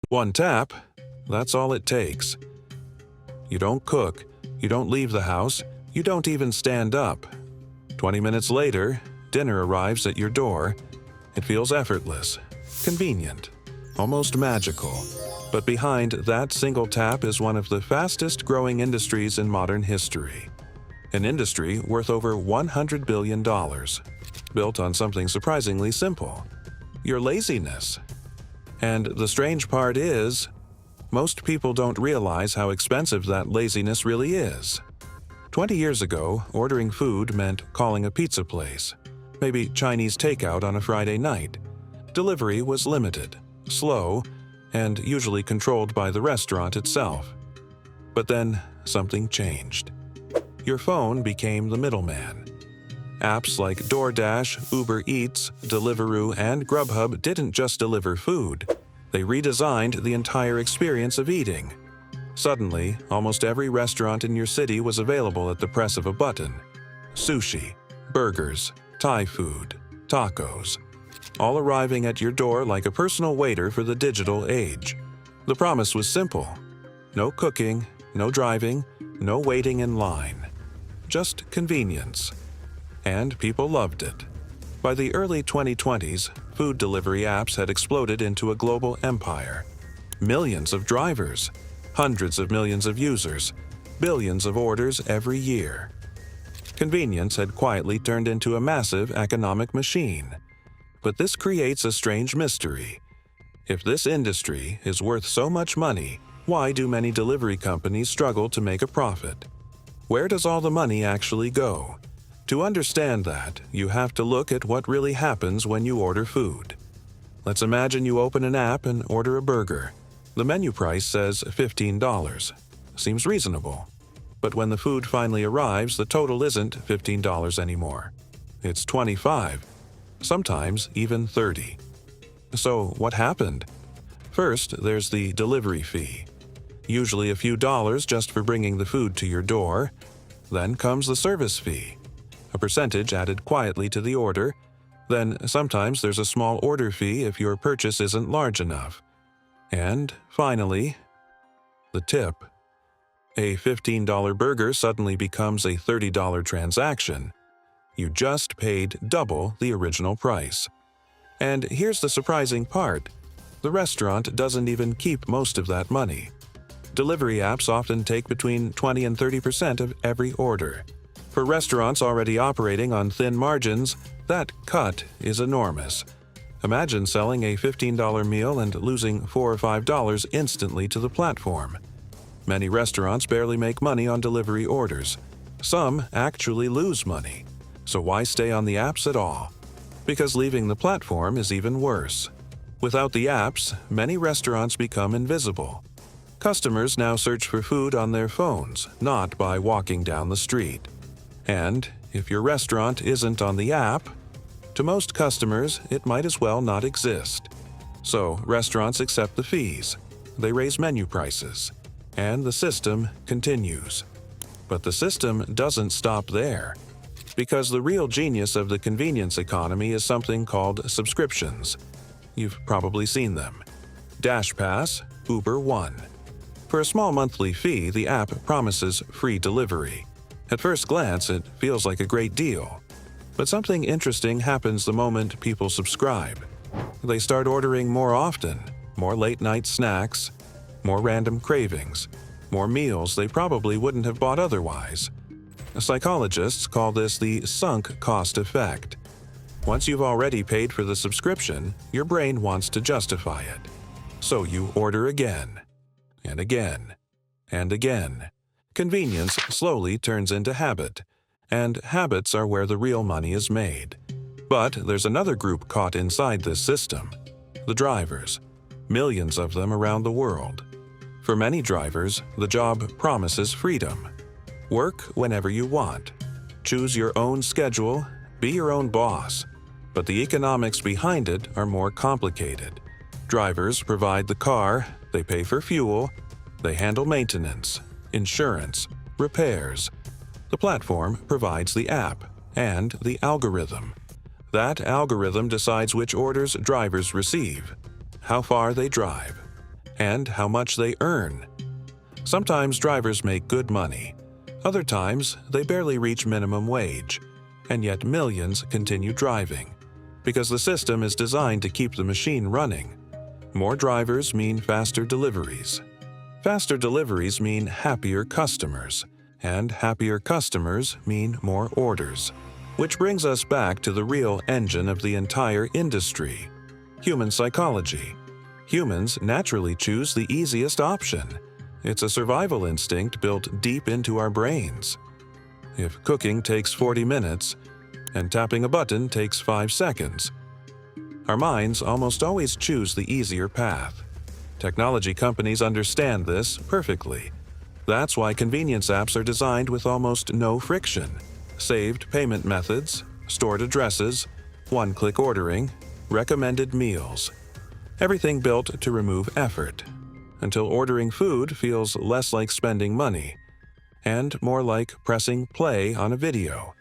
One tap, that's all it takes. You don't cook, you don't leave the house, you don't even stand up. 20 minutes later, dinner arrives at your door. It feels effortless, convenient, almost magical. But behind that single tap is one of the fastest growing industries in modern history. An industry worth over $100 billion, built on something surprisingly simple: your laziness. And the strange part is, most people don't realize how expensive that laziness really is. 20 years ago, ordering food meant calling a pizza place, maybe Chinese takeout on a Friday night. Delivery was limited, slow, and usually controlled by the restaurant itself. But then something changed. Your phone became the middleman. Apps like DoorDash, Uber Eats, Deliveroo, and Grubhub didn't just deliver food. They redesigned the entire experience of eating. Suddenly, almost every restaurant in your city was available at the press of a button. Sushi, burgers, Thai food, tacos, all arriving at your door like a personal waiter for the digital age. The promise was simple: no cooking, no driving, no waiting in line. Just convenience. And people loved it. By the early 2020s, food delivery apps had exploded into a global empire. Millions of drivers, hundreds of millions of users, billions of orders every year. Convenience had quietly turned into a massive economic machine. But this creates a strange mystery. If this industry is worth so much money, why do many delivery companies struggle to make a profit? Where does all the money actually go? To understand that, you have to look at what really happens when you order food. Let's imagine you open an app and order a burger. The menu price says $15. Seems reasonable. But when the food finally arrives, the total isn't $15 anymore. It's $25, sometimes even $30. So what happened? First, there's the delivery fee. Usually a few dollars just for bringing the food to your door. Then comes the service fee, a percentage added quietly to the order. Then sometimes there's a small order fee if your purchase isn't large enough. And finally, the tip. A $15 burger suddenly becomes a $30 transaction. You just paid double the original price. And here's the surprising part: the restaurant doesn't even keep most of that money. Delivery apps often take between 20 and 30% of every order. For restaurants already operating on thin margins, that cut is enormous. Imagine selling a $15 meal and losing $4 or $5 instantly to the platform. Many restaurants barely make money on delivery orders. Some actually lose money. So why stay on the apps at all? Because leaving the platform is even worse. Without the apps, many restaurants become invisible. Customers now search for food on their phones, not by walking down the street. And if your restaurant isn't on the app, to most customers, it might as well not exist. So restaurants accept the fees. They raise menu prices. And the system continues. But the system doesn't stop there. Because the real genius of the convenience economy is something called subscriptions. You've probably seen them. DashPass, Uber One. For a small monthly fee, the app promises free delivery. At first glance, it feels like a great deal. But something interesting happens the moment people subscribe. They start ordering more often, more late-night snacks, more random cravings, more meals they probably wouldn't have bought otherwise. Psychologists call this the sunk cost effect. Once you've already paid for the subscription, your brain wants to justify it. So you order again, and again, and again. Convenience slowly turns into habit, and habits are where the real money is made. But there's another group caught inside this system: the drivers. Millions of them around the world. For many drivers, the job promises freedom. Work whenever you want. Choose your own schedule, be your own boss. But the economics behind it are more complicated. Drivers provide the car, they pay for fuel, they handle maintenance, insurance, repairs. The platform provides the app and the algorithm. That algorithm decides which orders drivers receive, how far they drive, and how much they earn. Sometimes drivers make good money. Other times, they barely reach minimum wage, and yet millions continue driving, because the system is designed to keep the machine running. More drivers mean faster deliveries. Faster deliveries mean happier customers, and happier customers mean more orders. Which brings us back to the real engine of the entire industry: human psychology. Humans naturally choose the easiest option. It's a survival instinct built deep into our brains. If cooking takes 40 minutes and tapping a button takes 5 seconds, our minds almost always choose the easier path. Technology companies understand this perfectly. That's why convenience apps are designed with almost no friction. Saved payment methods, stored addresses, one-click ordering, recommended meals. Everything built to remove effort, until ordering food feels less like spending money and more like pressing play on a video.